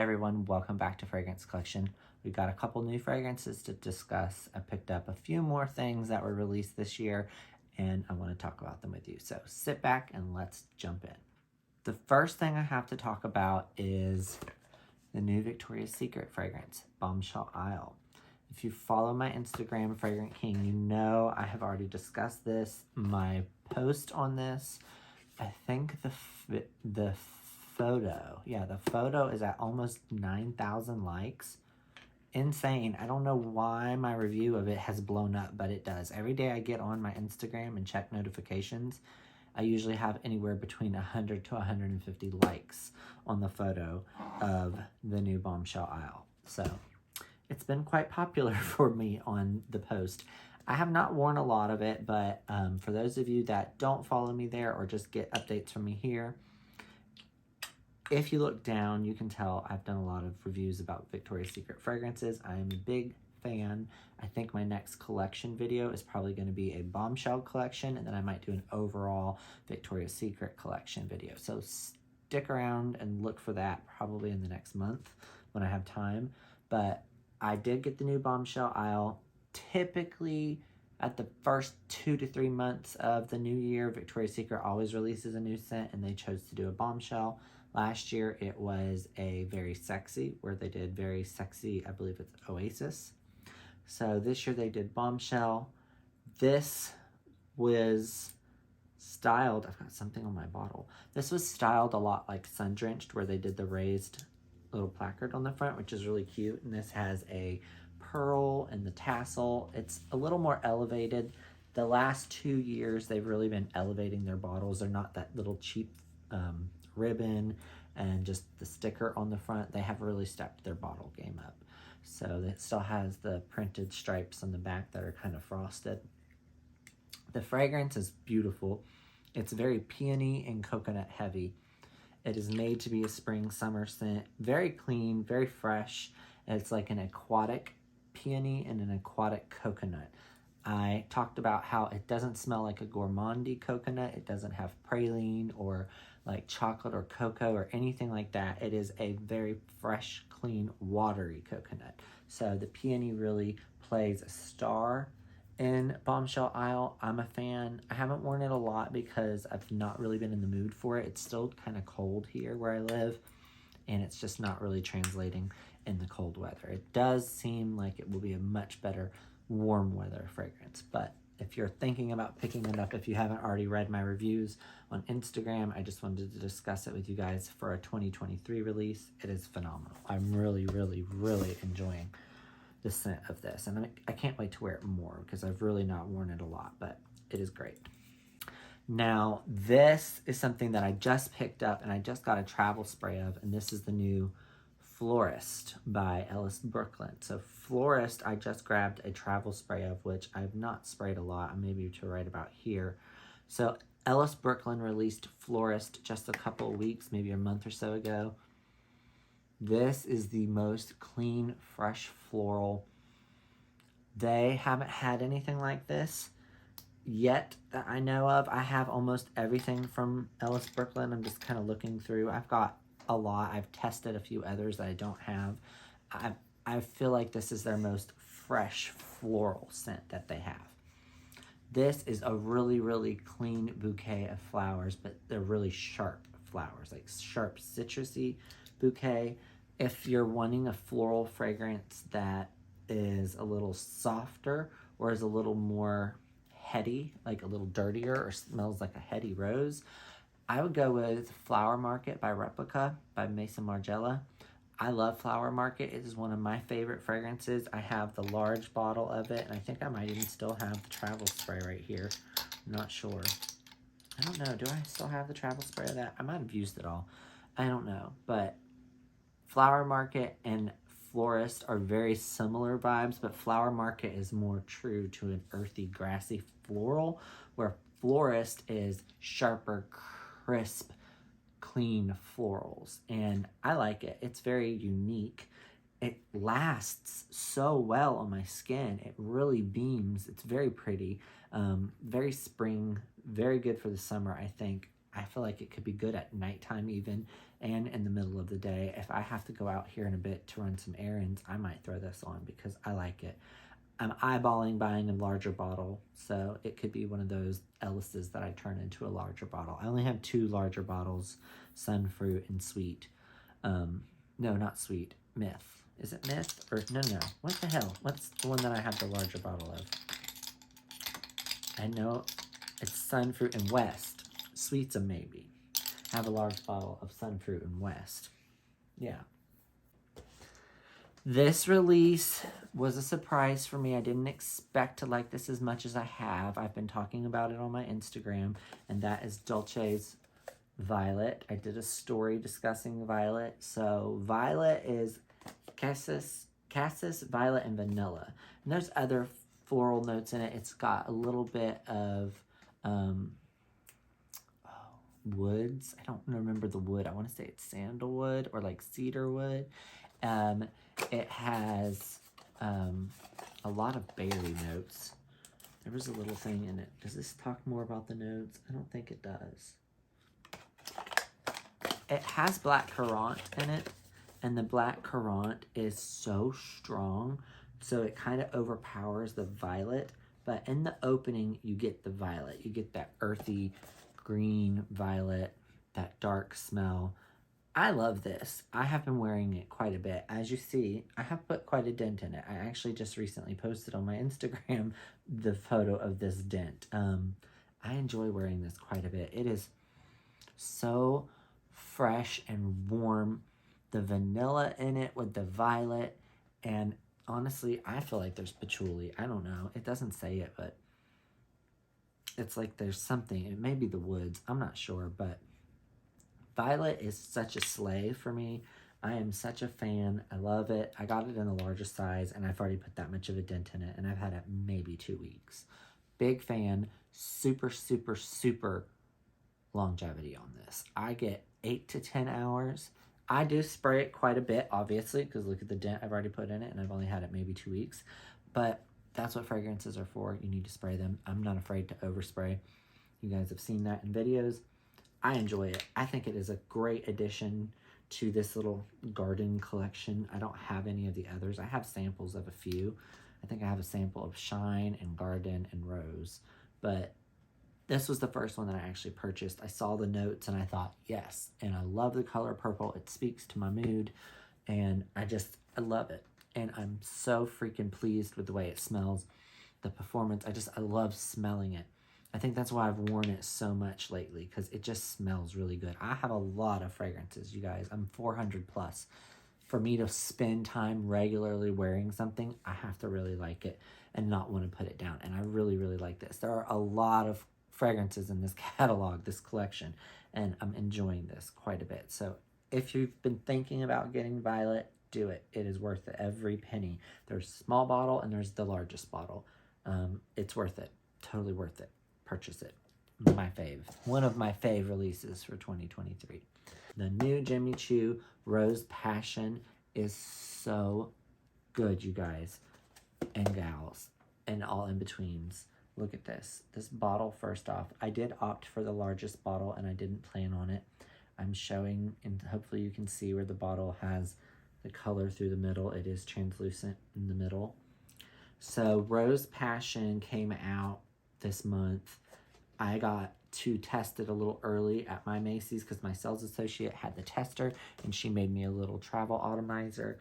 Everyone, welcome back to Fragrance Collection. We got a couple new fragrances to discuss. I picked up a few more things that were released this year, and I want to talk about them with you. So sit back and let's jump in. The first thing I have to talk about is the new Victoria's Secret fragrance, Bombshell Isle. If you follow my Instagram, Fragrant King, you know I have already discussed this. My post on this, I think the photo is at almost 9,000 likes. Insane. I don't know why my review of it has blown up, but it does. Every day I get on my Instagram and check notifications, I usually have anywhere between 100 to 150 likes on the photo of the new Bombshell Isle. So it's been quite popular for me on the post. I have not worn a lot of it, but for those of you that don't follow me there or just get updates from me here, if you look down, you can tell I've done a lot of reviews about Victoria's Secret fragrances. I am a big fan. I think my next collection video is probably going to be a Bombshell collection, and then I might do an overall Victoria's Secret collection video. So stick around and look for that probably in the next month when I have time. But I did get the new Bombshell Isle. Typically, at the first 2 to 3 months of the new year, Victoria's Secret always releases a new scent, and they chose to do a Bombshell. Last year, it was a Very Sexy, where they did Very Sexy, I believe it's Oasis. So this year they did Bombshell. This was styled, I've got something on my bottle. This was styled a lot like Sun Drenched, where they did the raised little placard on the front, which is really cute. And this has a pearl and the tassel. It's a little more elevated. The last 2 years, they've really been elevating their bottles. They're not that little cheap ribbon and just the sticker on the front. They have really stepped their bottle game up. So it still has the printed stripes on the back that are kind of frosted. The fragrance is beautiful. It's very peony and coconut heavy. It is made to be a spring summer scent. Very clean, very fresh. It's like an aquatic peony and an aquatic coconut. I talked about how it doesn't smell like a gourmandy coconut. It doesn't have praline or like chocolate or cocoa or anything like that. It is a very fresh, clean, watery coconut. So the peony really plays a star in Bombshell Isle. I'm a fan. I haven't worn it a lot because I've not really been in the mood for it. It's still kind of cold here where I live, and it's just not really translating in the cold weather. It does seem like it will be a much better warm weather fragrance, but if you're thinking about picking it up, if you haven't already read my reviews on Instagram, I just wanted to discuss it with you guys for a 2023 release. It is phenomenal. I'm really, really, really enjoying the scent of this, and I can't wait to wear it more because I've really not worn it a lot, but it is great. Now, this is something that I just picked up and I just got a travel spray of, and this is the new Florist by Ellis Brooklyn. So Florist, I just grabbed a travel spray of, which I've not sprayed a lot. Maybe to right about here. So Ellis Brooklyn released Florist just a couple of weeks, maybe a month or so ago. This is the most clean, fresh floral. They haven't had anything like this yet that I know of. I have almost everything from Ellis Brooklyn. I'm just kind of looking through. I've got a lot. I've tested a few others that I don't have. I feel like this is their most fresh floral scent that they have. This is a really, really clean bouquet of flowers, but they're really sharp flowers, like sharp citrusy bouquet. If you're wanting a floral fragrance that is a little softer or is a little more heady, like a little dirtier or smells like a heady rose, I would go with Flower Market by Replica by Maison Margiela. I love Flower Market. It is one of my favorite fragrances. I have the large bottle of it, and I think I might even still have the travel spray right here. I'm not sure. I don't know. Do I still have the travel spray of that? I might have used it all. I don't know. But Flower Market and Florist are very similar vibes, but Flower Market is more true to an earthy, grassy floral, where Florist is sharper, crisp, clean florals, and I like it. It's very unique. It lasts so well on my skin. It really beams. It's very pretty, very spring, very good for the summer, I think. I feel like it could be good at nighttime even. and in the middle of the day. If I have to go out here in a bit to run some errands, I might throw this on because I like it. I'm eyeballing buying a larger bottle, so it could be one of those Ellis's that I turn into a larger bottle. I only have 2 larger bottles, Sun Fruit and Sweet. No, not Sweet, Myth. Is it Myth? Or, no. What the hell? What's the one that I have the larger bottle of? I know it's Sun Fruit and West. Sweet's a maybe. I have a large bottle of Sun Fruit and West. Yeah. This release was a surprise for me. I didn't expect to like this as much as I have. I've been talking about it on my Instagram, and that is Dolce's Violet. I did a story discussing Violet. So Violet is Cassis, Violet, and Vanilla. And there's other floral notes in it. It's got a little bit of woods. I don't remember the wood. I want to say it's sandalwood or like cedar wood. It has a lot of berry notes. There was a little thing in it. Does this talk more about the notes? I don't think it does. It has black currant in it, and the black currant is so strong, so it kind of overpowers the violet. But in the opening, you get the violet. You get that earthy green violet, that dark smell. I love this. I have been wearing it quite a bit. As you see, I have put quite a dent in it. I actually just recently posted on my Instagram the photo of this dent. I enjoy wearing this quite a bit. It is so fresh and warm. The vanilla in it with the violet. And honestly, I feel like there's patchouli. I don't know. It doesn't say it, but it's like there's something. It may be the woods. I'm not sure, but Violet is such a slay for me. I am such a fan. I love it. I got it in the largest size, and I've already put that much of a dent in it, and I've had it maybe 2 weeks. Big fan. Super, super, super longevity on this. I get 8 to 10 hours. I do spray it quite a bit, obviously, because look at the dent I've already put in it, and I've only had it maybe 2 weeks. But that's what fragrances are for. You need to spray them. I'm not afraid to overspray. You guys have seen that in videos. I enjoy it. I think it is a great addition to this little garden collection. I don't have any of the others. I have samples of a few. I think I have a sample of Shine and Garden and Rose. But this was the first one that I actually purchased. I saw the notes and I thought, yes. And I love the color purple. It speaks to my mood. And I love it. And I'm so freaking pleased with the way it smells. The performance, I love smelling it. I think that's why I've worn it so much lately, because it just smells really good. I have a lot of fragrances, you guys. I'm 400 plus. For me to spend time regularly wearing something, I have to really like it and not want to put it down. And I really, really like this. There are a lot of fragrances in this catalog, this collection, and I'm enjoying this quite a bit. So if you've been thinking about getting Violet, do it. It is worth it, every penny. There's a small bottle and there's the largest bottle. It's worth it. Totally worth it. Purchase it. My fave. One of my fave releases for 2023. The new Jimmy Choo Rose Passion is so good, you guys and gals and all in betweens. Look at this. This bottle, first off, I did opt for the largest bottle and I didn't plan on it. I'm showing, and hopefully you can see where the bottle has the color through the middle. It is translucent in the middle. So Rose Passion came out this month. I got to test it a little early at my Macy's because my sales associate had the tester and she made me a little travel atomizer.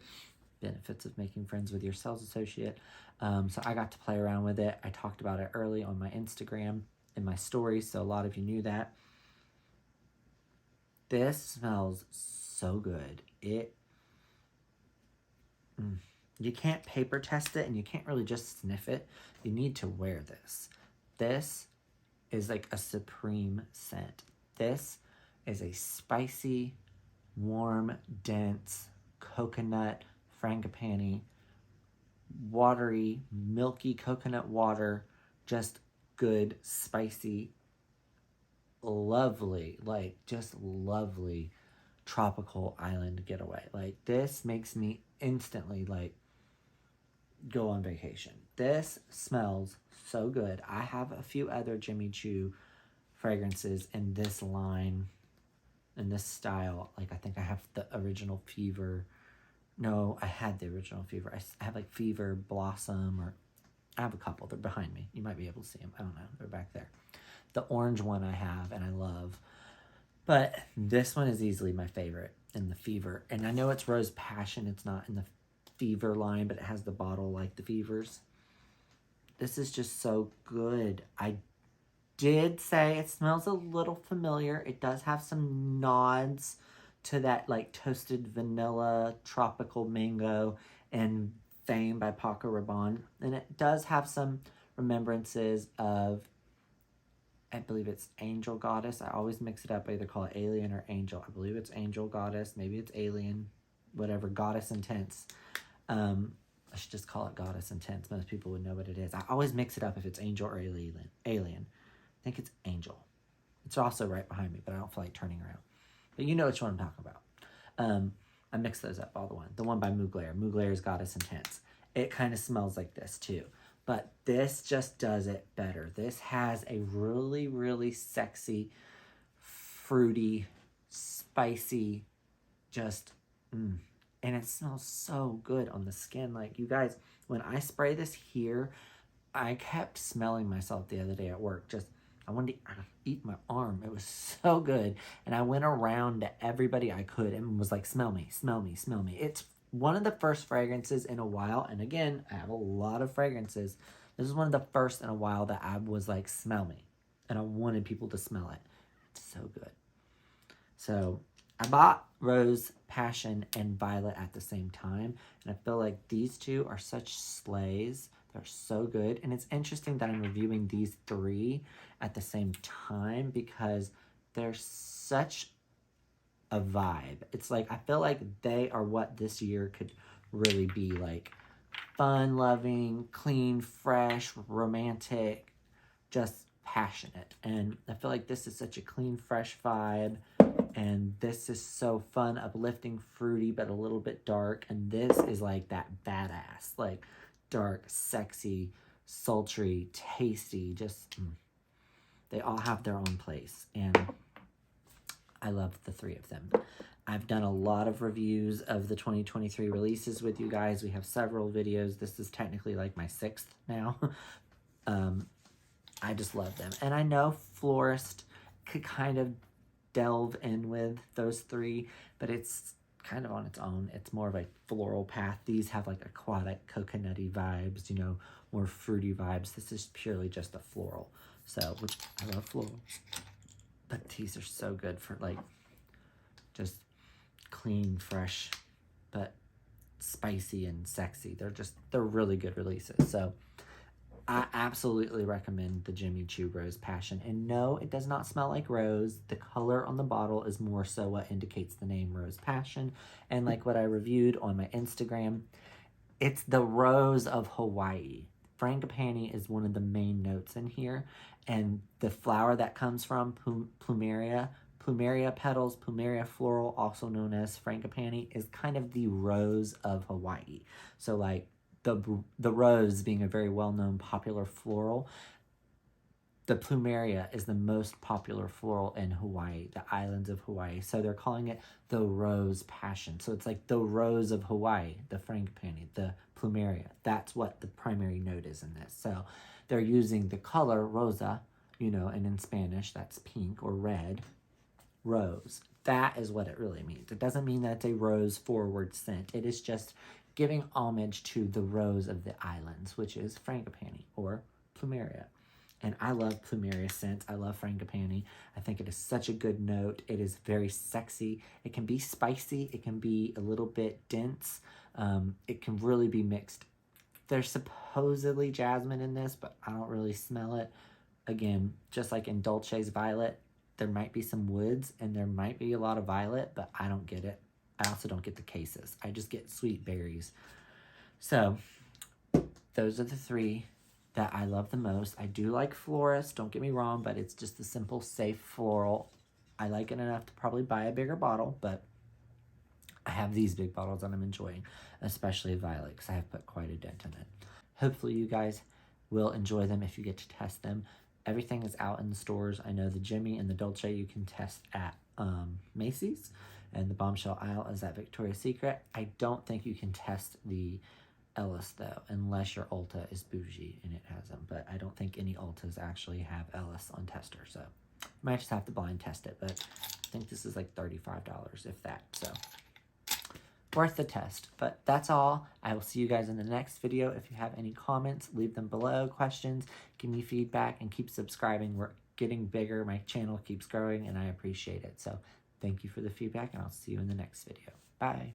Benefits of making friends with your sales associate. So I got to play around with it. I talked about it early on my Instagram in my stories, so a lot of you knew that. This smells so good. You can't paper test it and you can't really just sniff it. You need to wear this. This is like a supreme scent. This is a spicy, warm, dense, coconut, frangipani, watery, milky coconut water, just good, spicy, lovely, like just lovely tropical island getaway. Like this makes me instantly like go on vacation. This smells so good. I have a few other Jimmy Choo fragrances in this line. in this style. Like, I think I have the original Fever. No, I had the original Fever. I have like Fever, Blossom, or I have a couple. They're behind me. You might be able to see them. I don't know. They're back there. The orange one I have and I love. But this one is easily my favorite in the Fever. And I know it's Rose Passion. It's not in the Fever line, but it has the bottle like the Fevers. This is just so good. I did say it smells a little familiar. It does have some nods to that like toasted vanilla, tropical mango, and Fame by Paco Rabanne. And it does have some remembrances of, I believe it's Angel Goddess. I always mix it up. I either call it Alien or Angel. I believe it's Angel Goddess. Maybe it's Alien. Whatever. Goddess Intense. I should just call it Goddess Intense. Most people would know what it is. I always mix it up if it's Angel or Alien. I think it's Angel. It's also right behind me, but I don't feel like turning around. But you know which one I'm talking about. I mix those up all the one. The one by Mugler. Mugler's Goddess Intense. It kind of smells like this too. But this just does it better. This has a really, really sexy, fruity, spicy, just, and it smells so good on the skin. Like, you guys, when I spray this here, I kept smelling myself the other day at work. Just, I wanted to eat my arm. It was so good. And I went around to everybody I could and was like, smell me, smell me, smell me. It's one of the first fragrances in a while. And again, I have a lot of fragrances. This is one of the first in a while that I was like, smell me. And I wanted people to smell it. It's so good. So I bought Rose, Passion, and Violet at the same time. And I feel like these two are such slays. They're so good. And it's interesting that I'm reviewing these three at the same time because they're such a vibe. It's like, I feel like they are what this year could really be like. Fun, loving, clean, fresh, romantic, just passionate. And I feel like this is such a clean, fresh vibe. And this is so fun, uplifting, fruity, but a little bit dark. And this is like that badass, like dark, sexy, sultry, tasty, just, they all have their own place. And I love the three of them. I've done a lot of reviews of the 2023 releases with you guys. We have several videos. This is technically like my 6th now. I just love them. And I know Florist could kind of delve in with those three, but it's kind of on its own. It's more of a floral path. These have like aquatic, coconutty vibes, you know, more fruity vibes. This is purely just a floral. So, which I love floral. But these are so good for like just clean, fresh, but spicy and sexy. They're really good releases. So I absolutely recommend the Jimmy Choo Rose Passion. And no, it does not smell like rose. The color on the bottle is more so what indicates the name Rose Passion. And like what I reviewed on my Instagram, it's the rose of Hawaii. Frangipani is one of the main notes in here. And the flower that comes from, plumeria petals, plumeria floral, also known as frangipani, is kind of the rose of Hawaii. So like the rose being a very well-known popular floral, the plumeria is the most popular floral in Hawaii, the islands of Hawaii. So they're calling it the Rose Passion. So it's like the rose of Hawaii, the frangipani, the plumeria. That's what the primary note is in this. So they're using the color rosa, you know, and in Spanish that's pink or red, rose. That is what it really means. It doesn't mean that it's a rose forward scent. It is just giving homage to the rose of the islands, which is frangipani or plumeria. And I love plumeria scents. I love frangipani. I think it is such a good note. It is very sexy. It can be spicy. It can be a little bit dense. It can really be mixed. There's supposedly jasmine in this, but I don't really smell it. Again, just like in Dolce's Violet, there might be some woods and there might be a lot of violet, but I don't get it. I also don't get the cases. I just get sweet berries. So those are the three that I love the most. I do like Florist, don't get me wrong, but it's just the simple, safe floral. I like it enough to probably buy a bigger bottle, but I have these big bottles that I'm enjoying, especially Violet, because I have put quite a dent in it. Hopefully you guys will enjoy them if you get to test them. Everything is out in the stores. I know the Jimmy and the Dolce you can test at Macy's, and the Bombshell Aisle is at Victoria's Secret. I don't think you can test the Ellis though, unless your Ulta is bougie and it has them. But I don't think any Ultas actually have Ellis on tester, so you might just have to blind test it. But I think this is like $35, if that. So worth the test. But that's all. I will see you guys in the next video. If you have any comments, leave them below. Questions, give me feedback, and keep subscribing. We're getting bigger. My channel keeps growing, and I appreciate it. So thank you for the feedback, and I'll see you in the next video. Bye.